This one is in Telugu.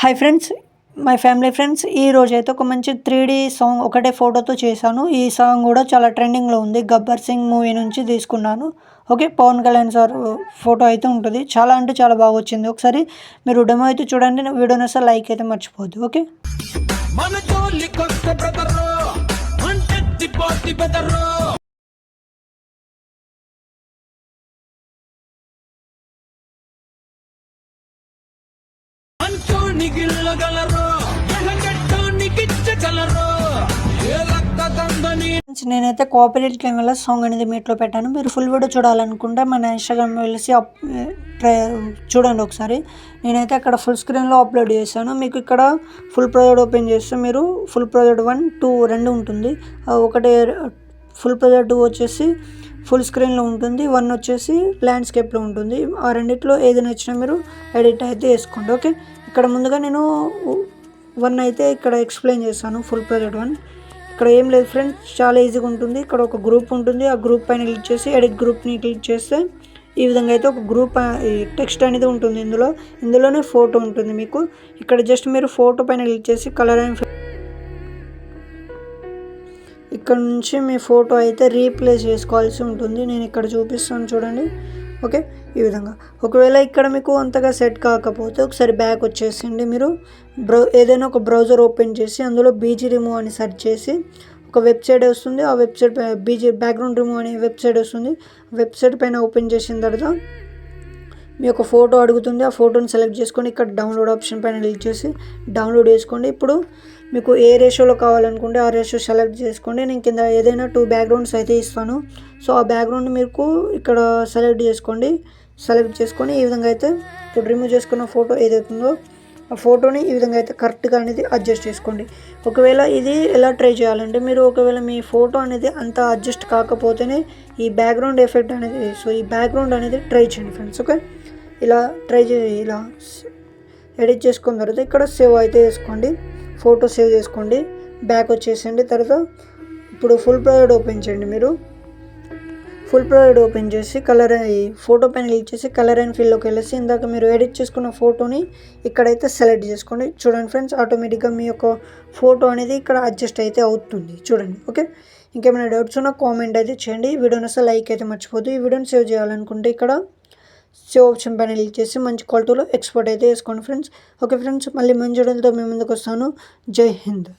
Hi friends, my family friends. ఈరోజైతే ఒక మంచి 3D సాంగ్ ఒకటే ఫోటోతో చేశాను. ఈ సాంగ్ కూడా చాలా ట్రెండింగ్లో ఉంది. గబ్బర్ సింగ్ మూవీ నుంచి తీసుకున్నాను. Okay, Pawan Kalyan sir photo అయితే ఉంటుంది. చాలా అంటే చాలా బాగా వచ్చింది. ఒకసారి మీరు డెమో అయితే చూడండి. వీడియోని వస్తే లైక్ అయితే మర్చిపోద్దు. ఓకే, నేనైతే కోఆపరేట్ క్లైమ్ వల్ల సాంగ్ అనేది మీట్లో పెట్టాను. మీరు ఫుల్ వీడియో చూడాలనుకుంటే మన ఇన్స్టాగ్రామ్ వెళ్ళి చూడండి ఒకసారి. నేనైతే అక్కడ ఫుల్ స్క్రీన్లో అప్లోడ్ చేశాను. మీకు ఇక్కడ ఫుల్ ప్రాజెక్ట్ ఓపెన్ చేస్తే మీరు ఫుల్ ప్రాజెక్ట్ 1, 2 రెండు ఉంటుంది. ఒకటి ఫుల్ ప్రాజెక్ట్ 2 వచ్చేసి ఫుల్ స్క్రీన్లో ఉంటుంది, 1 వచ్చేసి ల్యాండ్స్కేప్లో ఉంటుంది. ఆ రెండిట్లో ఏది నచ్చినా మీరు ఎడిట్ అయితే వేసుకోండి. ఓకే, ఇక్కడ ముందుగా నేను 1 అయితే ఇక్కడ ఎక్స్ప్లెయిన్ చేస్తాను. ఫుల్ ప్రాజెక్ట్ 1 ఇక్కడ ఏం లేదు ఫ్రెండ్స్, చాలా ఈజీగా ఉంటుంది. ఇక్కడ ఒక గ్రూప్ ఉంటుంది. ఆ గ్రూప్ పైన క్లిక్ చేసి ఎడిట్ గ్రూప్ని క్లిక్ చేస్తే ఈ విధంగా అయితే ఒక గ్రూప్ టెక్స్ట్ అనేది ఉంటుంది. ఇందులోనే ఫోటో ఉంటుంది. మీకు ఇక్కడ జస్ట్ మీరు ఫోటో పైన క్లిక్ చేసి కలర్ అండ్ ఇక్కడ నుంచి మీ ఫోటో అయితే రీప్లేస్ చేసుకోవాల్సి ఉంటుంది. నేను ఇక్కడ చూపిస్తాను చూడండి. ఓకే, ఈ విధంగా. ఒకవేళ ఇక్కడ మీకు అంతగా సెట్ కాకపోతే ఒకసారి బ్యాక్ వచ్చేసిండి. మీరు ఏదైనా ఒక బ్రౌజర్ ఓపెన్ చేసి అందులో బీజీ రిమూవ్ అని సెర్చ్ చేసి ఒక వెబ్సైట్ వస్తుంది. ఆ వెబ్సైట్ బీజీ బ్యాక్గ్రౌండ్ రిమూవ్ అనే వెబ్సైట్ వస్తుంది. వెబ్సైట్ పైన ఓపెన్ చేసిన తర్వాత మీ యొక్క ఫోటో అడుగుతుంది. ఆ ఫోటోని సెలెక్ట్ చేసుకొని ఇక్కడ డౌన్లోడ్ ఆప్షన్ పైన క్లిక్ చేసి డౌన్లోడ్ చేసుకోండి. ఇప్పుడు మీకు ఏ రేషియోలో కావాలనుకుంటే ఆ రేషియో సెలెక్ట్ చేసుకోండి. నేను కింద ఏదైనా 2 బ్యాక్గ్రౌండ్స్ అయితే ఇస్తాను. సో ఆ బ్యాక్గ్రౌండ్ మీకు ఇక్కడ సెలెక్ట్ చేసుకొని ఈ విధంగా అయితే ఇప్పుడు రిమూవ్ చేసుకున్న ఫోటో ఏదైతుందో ఆ ఫోటోని ఈ విధంగా అయితే కరెక్ట్గా అనేది అడ్జస్ట్ చేసుకోండి. ఒకవేళ ఇది ఎలా ట్రై చేయాలంటే మీరు ఒకవేళ మీ ఫోటో అనేది అంత అడ్జస్ట్ కాకపోతేనే ఈ బ్యాక్గ్రౌండ్ ఎఫెక్ట్ అనేది ఈ బ్యాక్గ్రౌండ్ అనేది ట్రై చేయండి ఫ్రెండ్స్. ఓకే, ఇలా ఇలా ఎడిట్ చేసుకున్న తర్వాత ఇక్కడ సేవ్ అయితే చేసుకోండి. ఫోటో సేవ్ చేసుకోండి. బ్యాక్ వచ్చేసండి. తర్వాత ఇప్పుడు ఫుల్ ప్రాజెక్ట్ ఓపెన్ చేయండి. మీరు ఫుల్ ప్రాజెక్ట్ ఓపెన్ చేసి ఫోటో పైన క్లిక్ చేసి కలర్ అండ్ ఫిల్లోకి వెళ్ళేసి ఇందాక మీరు ఎడిట్ చేసుకున్న ఫోటోని ఇక్కడైతే సెలెక్ట్ చేసుకోండి. చూడండి ఫ్రెండ్స్, ఆటోమేటిక్గా మీ యొక్క ఫోటో అనేది ఇక్కడ అడ్జస్ట్ అయితే అవుతుంది. చూడండి. ఓకే, ఇంకేమైనా డౌట్స్ ఉన్నా కామెంట్ అయితే చేయండి. వీడియోని వస్తే లైక్ అయితే మర్చిపోద్దు. ఈ వీడియోని సేవ్ చేయాలనుకుంటే ఇక్కడ సేవ్ ఆప్షన్ పైన క్లిక్ చేసి మంచి క్వాలిటీలో ఎక్స్పోర్ట్ అయితే వేసుకోండి ఫ్రెండ్స్. ఓకే ఫ్రెండ్స్, మళ్ళీ మంచి వీడియోలతో మీ ముందుకు వస్తాను. జై హింద్.